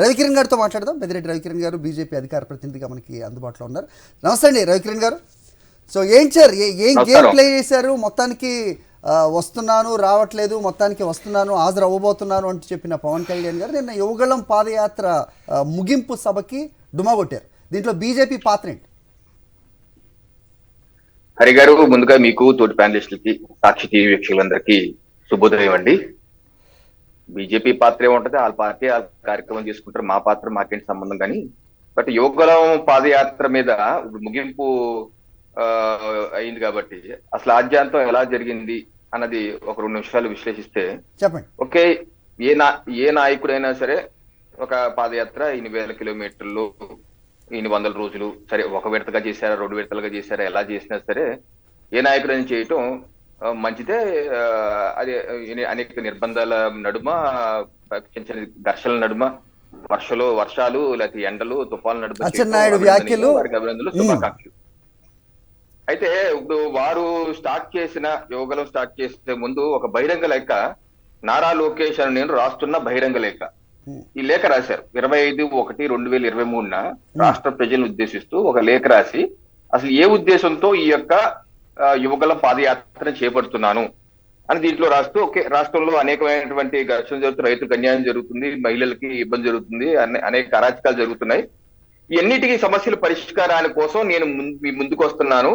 రవికిరణ్ గారితో మాట్లాడదాం. పెద్దిరెడ్డి రవికిరణ్ గారు బీజేపీ అధికార ప్రతినిధిగా మనకి అందుబాటులో ఉన్నారు. నమస్తే అండి రవికిరణ్ గారు. సో ఏం సార్, ఏం గేమ్ ప్లే చేశారు? మొత్తానికి వస్తున్నాను, రావట్లేదు, మొత్తానికి వస్తున్నాను, హాజరు అవ్వబోతున్నాను అంటూ చెప్పిన పవన్ కళ్యాణ్ గారు నిన్న యువగళం పాదయాత్ర ముగింపు సభకి డుమా కొట్టారు. దీంట్లో బీజేపీ పాత్ర ఏంటి? హరి గారు, ముందుగా మీకు తోటి ప్యానలిస్టులకి, సాక్షి టీవీ వీక్షకులందరికీ శుభోదయం అండి. బీజేపీ పాత్ర ఏముంటది, వాళ్ళ పార్టీ వాళ్ళ కార్యక్రమం చేసుకుంటారు, మా పాత్ర మాకేంటి సంబంధం. కానీ బట్ యువగళం పాదయాత్ర మీద ముగింపు అయింది కాబట్టి అసలు ఆద్యాంతం ఎలా జరిగింది అన్నది ఒక 2 నిమిషాలు విశ్లేషిస్తే చెప్పండి. ఓకే, ఏ నాయకుడైనా సరే ఒక పాదయాత్ర 8,000 కిలోమీటర్లు 800 రోజులు సరే, ఒక విడతగా చేశారా 2 విడతలుగా చేశారా, ఎలా చేసినా సరే ఏ నాయకుడైనా చేయటం మంచిదే. అది అనేక నిర్బంధాల నడుమ, చిన్న చిన్న ఘర్షణల నడుమ, వర్షాలు లేకపోతే ఎండలు తుఫాన్ల నడుమ వారికి అభినందనలు, శుభాకాంక్షలు. అయితే ఇప్పుడు వారు యువగళం స్టార్ట్ చేసే ముందు ఒక బహిరంగ లేఖ నారా లోకేష్ అని నేను రాస్తున్న బహిరంగ లేఖ, ఈ లేఖ రాశారు 25/1/2023 రాష్ట్ర ప్రజలను ఉద్దేశిస్తూ ఒక లేఖ రాసి అసలు ఏ ఉద్దేశంతో ఈ యొక్క యువగళం పాదయాత్ర చేపడుతున్నాను అని దీంట్లో రాస్తూ, ఓకే రాష్ట్రంలో అనేకమైనటువంటి ఘర్షణ జరుగుతుంది, రైతులకు అన్యాయం జరుగుతుంది, మహిళలకి ఇబ్బంది జరుగుతుంది, అనేక అరాచకాలు జరుగుతున్నాయి. ఇవన్నిటికీ సమస్యల పరిష్కారాని కోసం నేను మీ ముందుకు వస్తున్నాను,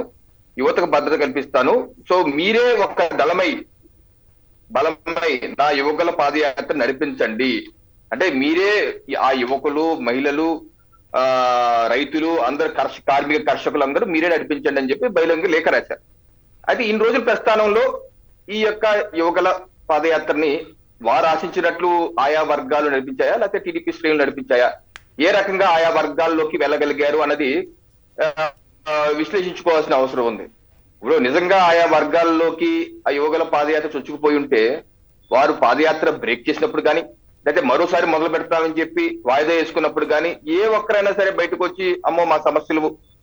యువతకు భద్రత కల్పిస్తాను. సో మీరే ఒక బలమై నా యువకుల పాదయాత్ర నడిపించండి అంటే, మీరే ఆ యువకులు, మహిళలు, రైతులు అందరు కార్మిక కర్షకులందరూ మీరే నడిపించండి అని చెప్పి బహిరంగ లేఖ రాశారు. అయితే ఇన్ని రోజుల ప్రస్థానంలో ఈ యొక్క యువకుల పాదయాత్రని వారు ఆశించినట్లు ఆయా వర్గాలు నడిపించాయా, లేకపోతే టీడీపీ శ్రేణులు నడిపించాయా, ఏ రకంగా ఆయా వర్గాల్లోకి వెళ్ళగలిగారు అన్నది విశ్లేషించుకోవాల్సిన అవసరం ఉంది. ఇప్పుడు నిజంగా ఆయా వర్గాల్లోకి ఆ యువకుల పాదయాత్ర చొచ్చుకుపోయి ఉంటే వారు పాదయాత్ర బ్రేక్ చేసినప్పుడు కానీ, లేకపోతే మరోసారి మొదలు పెడతామని చెప్పి వాయిదా వేసుకున్నప్పుడు కానీ ఏ ఒక్కరైనా సరే బయటకు వచ్చి అమ్మో మా సమస్యలు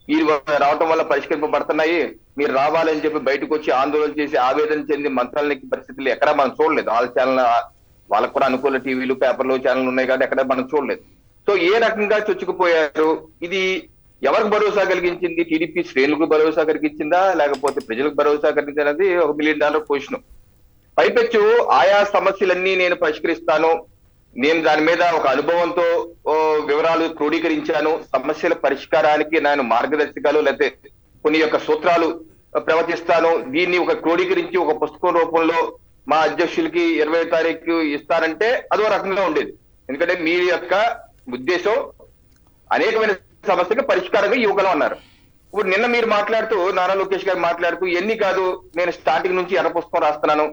మీరు రావటం వల్ల పరిష్కరింపబడుతున్నాయి, మీరు రావాలని చెప్పి బయటకు వచ్చి ఆందోళన చేసి ఆవేదన చెంది మంత్రాలకి పరిస్థితులు ఎక్కడా మనం చూడలేదు. వాళ్ళ ఛానల్, వాళ్ళకు కూడా అనుకూల టీవీలు, పేపర్లు, ఛానల్ ఉన్నాయి కాబట్టి ఎక్కడ మనం చూడలేదు. సో ఏ రకంగా చొచ్చుకుపోయారు, ఇది ఎవరికి భరోసా కలిగించింది? టీడీపీ శ్రేణులకు భరోసా కలిగించిందా, లేకపోతే ప్రజలకు భరోసా కలిగించినది $1 మిలియన్ క్వశ్చన్. పైపెచ్చు ఆయా సమస్యలన్నీ నేను పరిష్కరిస్తాను, నేను దాని మీద ఒక అనుభవంతో వివరాలు క్రోడీకరించాను, సమస్యల పరిష్కారానికి నేను మార్గదర్శకాలు లేకపోతే కొన్ని యొక్క సూత్రాలు ప్రవచిస్తాను, దీన్ని ఒక క్రోడీకరించి ఒక పుస్తకం రూపంలో మా అధ్యక్షులకి 20వ తారీఖు ఇస్తారంటే అదో రకంగా ఉండేది. ఎందుకంటే మీ యొక్క ఉద్దేశం అనేకమైన సమస్యకి పరిష్కారంగా యువకులు అన్నారు. ఇప్పుడు నిన్న మీరు మాట్లాడుతూ, నారా లోకేష్ గారు మాట్లాడుతూ, ఎన్ని కాదు నేను స్టార్టింగ్ నుంచి ఎర్ర పుస్తకం రాస్తున్నాను,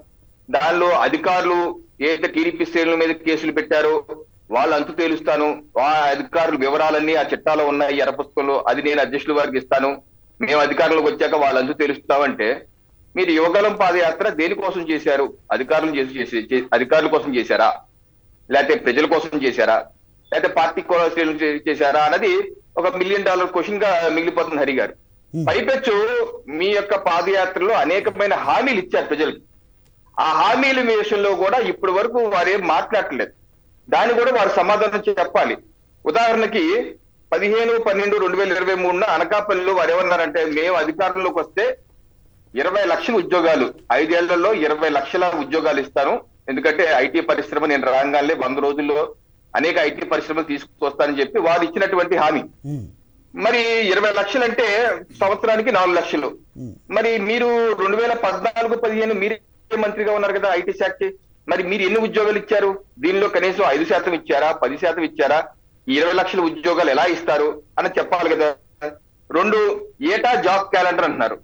దానిలో అధికారులు ఏదైతే టీడీపీ శ్రేణుల మీద కేసులు పెట్టారో వాళ్ళు అంతు తేలుస్తాను, ఆ అధికారుల వివరాలన్నీ ఆ చట్టాలో ఉన్నాయి ఎర్ర పుస్తకంలో, అది నేను అధ్యక్షుల వారికి ఇస్తాను, మేము అధికారులకు వచ్చాక వాళ్ళు అంతు తేలుస్తామంటే మీరు యువగళం పాదయాత్ర దేనికోసం చేశారు? అధికారుల కోసం చేశారా, లేకపోతే ప్రజల కోసం చేశారా, లేకపోతే పార్టీ శ్రేణులు చేశారా అన్నది ఒక $1 మిలియన్ క్వశ్చన్ గా మిగిలిపోతుంది. హరి గారు, పైపెచ్చు మీ యొక్క పాదయాత్రలో అనేకమైన హామీలు ఇచ్చారు ప్రజలకు. ఆ హామీల విషయంలో కూడా ఇప్పటి వరకు వారు ఏం మాట్లాడలేదు, దాన్ని కూడా వారు సమాధానం చెప్పాలి. ఉదాహరణకి 15/12/2023 అనకాపల్లిలో వారు ఏమన్నారంటే, మేము అధికారంలోకి వస్తే 20 లక్షల ఉద్యోగాలు, 5 ఏళ్లలో 20 లక్షల ఉద్యోగాలు ఇస్తాను, ఎందుకంటే ఐటీ పరిశ్రమ నేను రాగానే 100 రోజుల్లో అనేక ఐటీ పరిశ్రమలు తీసుకొస్తానని చెప్పి వారు ఇచ్చినటువంటి హామీ. మరి 20 లక్షలు అంటే సంవత్సరానికి 4 లక్షలు. మరి మీరు 2014-15 మీరే మంత్రిగా ఉన్నారు కదా ఐటీ శాఖకి, మరి మీరు ఎన్ని ఉద్యోగాలు ఇచ్చారు? దీనిలో కనీసం 5% ఇచ్చారా, 10% ఇచ్చారా? 20 లక్షల ఉద్యోగాలు ఎలా ఇస్తారు అని చెప్పాలి కదా. 2, ఏటా జాబ్ క్యాలెండర్ అంటున్నారు.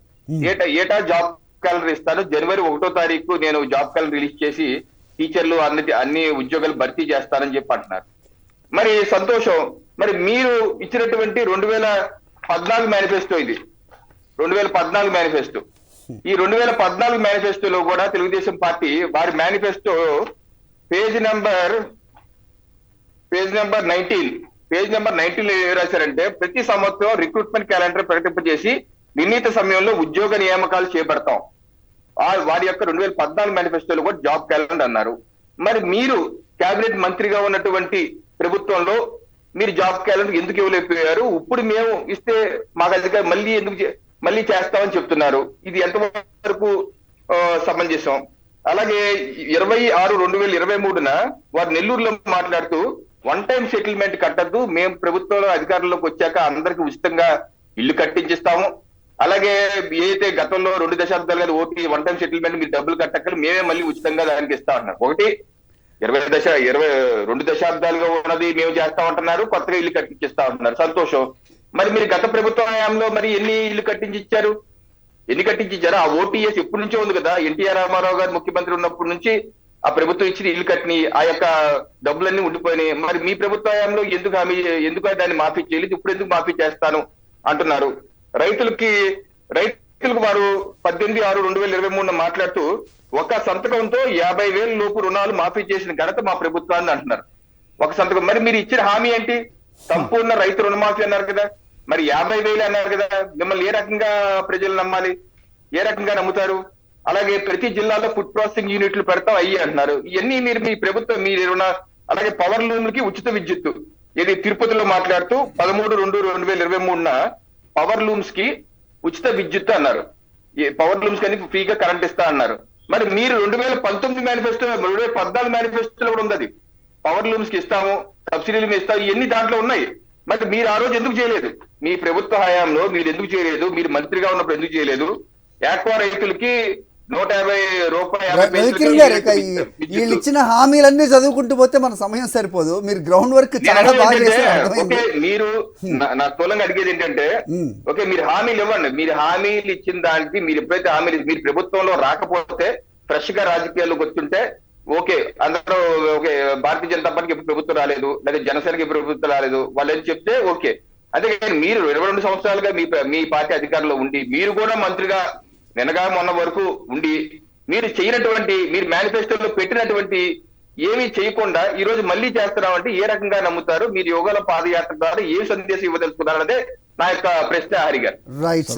ఏటా జాబ్ క్యాలెండర్ ఇస్తాను, జనవరి 1వ తారీఖు నేను జాబ్ క్యాలెండర్ రిలీజ్ చేసి టీచర్లు అన్ని ఉద్యోగాలు భర్తీ చేస్తానని చెప్పి అంటున్నారు. మరి సంతోషం. మరి మీరు ఇచ్చినటువంటి 2014 మేనిఫెస్టో, ఇది 2014 మేనిఫెస్టో. ఈ 2014 మేనిఫెస్టోలో కూడా తెలుగుదేశం పార్టీ వారి మేనిఫెస్టో పేజ్ నెంబర్ 19 ఏం రాశారంటే, ప్రతి సంవత్సరం రిక్రూట్మెంట్ క్యాలెండర్ ప్రకటింపజేసి నిర్ణీత సమయంలో ఉద్యోగ నియామకాలు చేపడతాం. వారి యొక్క 2014 మేనిఫెస్టోలో కూడా జాబ్ క్యాలెండర్ అన్నారు. మరి మీరు కేబినెట్ మంత్రిగా ఉన్నటువంటి ప్రభుత్వంలో మీరు జాబ్ క్యాలెండర్ ఎందుకు ఇవ్వలేకపోయారు, ఇప్పుడు మేము ఇస్తే మాకు అధికారం మళ్ళీ మళ్ళీ చేస్తామని చెప్తున్నారు. ఇది ఎంతవరకు సమంజసం? అలాగే 26/2023 వారు నెల్లూరులో మాట్లాడుతూ వన్ టైం సెటిల్మెంట్ కట్టద్దు, మేము ప్రభుత్వంలో అధికారంలోకి వచ్చాక అందరికి ఉచితంగా ఇల్లు కట్టించిస్తాము. అలాగే ఏదైతే గతంలో 2 దశాబ్దాలుగా ఓటీ వన్ టైం సెటిల్మెంట్ మీరు డబ్బులు కట్టక్కలు మేమే మళ్ళీ ఉచితంగా దానికి ఇస్తా ఉన్నారు. ఒకటి 22 దశాబ్దాలుగా ఉన్నది మేము చేస్తా ఉంటున్నారు, కొత్తగా ఇల్లు కట్టించిస్తా ఉంటున్నారు, సంతోషం. మరి మీరు గత ప్రభుత్వ హయాంలో మరి ఎన్ని ఇల్లు కట్టించారు? ఆ ఓటీఎస్ ఎప్పటి నుంచో ఉంది కదా, ఎన్టీఆర్ రామారావు గారు ముఖ్యమంత్రి ఉన్నప్పటి నుంచి ఆ ప్రభుత్వం ఇచ్చిన ఇల్లు కట్టిని ఆ యొక్క డబ్బులన్నీ ఉండిపోయినాయి. మరి మీ ప్రభుత్వ హయాంలో ఎందుకు దాన్ని మాఫీ చేయలేదు, ఇప్పుడు ఎందుకు మాఫీ చేస్తాను అంటున్నారు? రైతులకు వారు 18/6/2023 మాట్లాడుతూ ఒక సంతకంతో 50,000 లోపు రుణాలు మాఫీ చేసిన ఘనత మా ప్రభుత్వాన్ని అంటున్నారు. ఒక సంతకం. మరి మీరు ఇచ్చిన హామీ ఏంటి? సంపూర్ణ రైతు రుణమాఫీ అన్నారు కదా, మరి 50,000 అన్నారు కదా, మిమ్మల్ని ఏ రకంగా ప్రజలు నమ్మాలి, ఏ రకంగా నమ్ముతారు? అలాగే ప్రతి జిల్లాలో ఫుడ్ ప్రాసెసింగ్ యూనిట్లు పెడతాం అయ్యి అంటున్నారు. ఇవన్నీ మీరు మీ ప్రభుత్వం అలాగే పవర్ లూమ్లకి ఉచిత విద్యుత్తు ఇది తిరుపతిలో మాట్లాడుతూ 13/2/2023 పవర్ లూమ్స్ కి ఉచిత విద్యుత్ అన్నారు. పవర్ లూమ్స్ కానీ ఫ్రీగా కరెంట్ ఇస్తా అన్నారు. మరి మీరు 2019 మేనిఫెస్టో 2014 మేనిఫెస్టోలో కూడా ఉంది, పవర్ లూమ్స్ కి ఇస్తాము, సబ్సిడీలు ఇస్తాము, ఇవన్నీ దాంట్లో ఉన్నాయి. మరి మీరు ఆ రోజు ఎందుకు చేయలేదు? మీ ప్రభుత్వ హయాంలో మీరు ఎందుకు చేయలేదు? మీరు మంత్రిగా ఉన్నప్పుడు ఎందుకు చేయలేదు? యాక్వా రైతులకి 150 రూపాయలు. వీళ్ళు ఇచ్చిన హామీలన్నీ చదువుకుంటూ పోతే మన సమయం సరిపోదు. మీరు గ్రౌండ్ వర్క్ చాలా బాగా చేశారు. మీరు నా స్థూలంగా అడిగేది ఏంటంటే, ఓకే మీరు హామీలు ఇవ్వండి, మీరు హామీలు ఇచ్చిన దానికి మీరు ఎప్పుడైతే హామీలు మీరు ప్రభుత్వంలో రాకపోతే ఫ్రెష్ గా రాజకీయాల్లోకి వస్తుంటే ఓకే, అందరూ ఓకే భారతీయ జనతా పార్టీకి ఎప్పుడు ప్రభుత్వం రాలేదు, లేదా జనసేనకి ఎప్పుడు ప్రభుత్వం రాలేదు వాళ్ళు ఏం చెప్తే ఓకే. అదే మీరు 22 సంవత్సరాలుగా మీ పార్టీ అధికారంలో ఉండి మీరు కూడా మంత్రిగా నిన్నగా మొన్న వరకు ఉండి మీరు చేయనటువంటి, మీరు మేనిఫెస్టోలో పెట్టినటువంటి ఏమీ చేయకుండా ఈ రోజు మళ్ళీ చేస్తున్నామంటే ఏ రకంగా నమ్ముతారు? మీరు యోగాల పాదయాత్ర ద్వారా ఏ సందేశం ఇవ్వదలుచుకున్నారన్నదే నా యొక్క ప్రశ్న హరి గారు. రైట్.